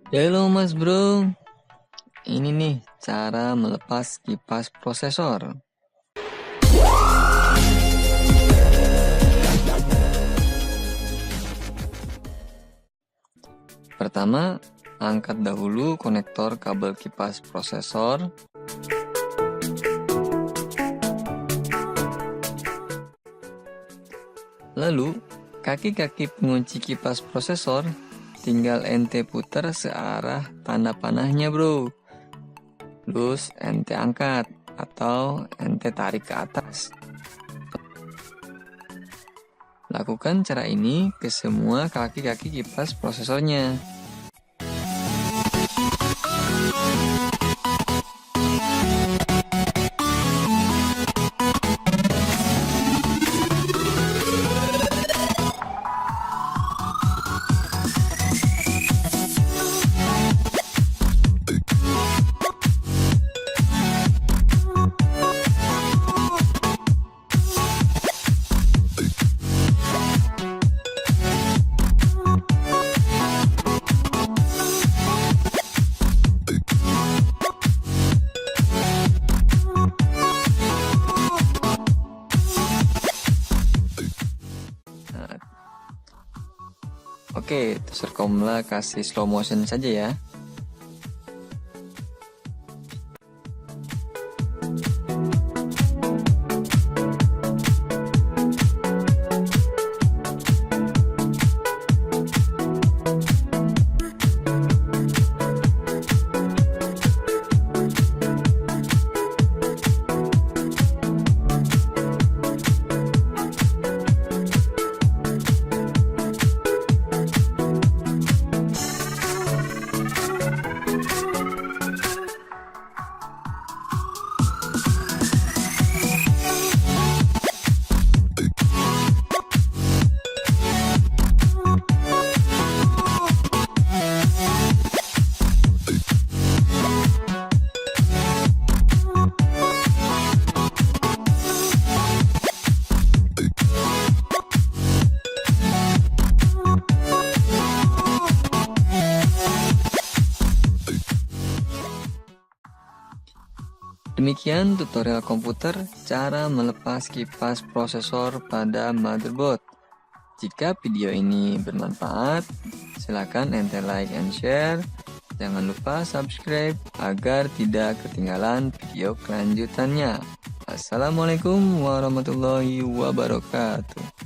Halo Mas Bro, ini nih cara melepas kipas prosesor. Pertama, angkat dahulu konektor kabel kipas prosesor. Lalu, kaki-kaki pengunci kipas prosesor tinggal ente putar searah tanda panahnya bro. Terus ente angkat atau ente tarik ke atas. Lakukan cara ini ke semua kaki-kaki kipas prosesornya. Oke, terus rekomlah kasih slow motion saja ya. Demikian tutorial komputer cara melepas kipas prosesor pada motherboard. Jika video ini bermanfaat, silakan ente like and share. Jangan lupa subscribe agar tidak ketinggalan video kelanjutannya. Assalamualaikum warahmatullahi wabarakatuh.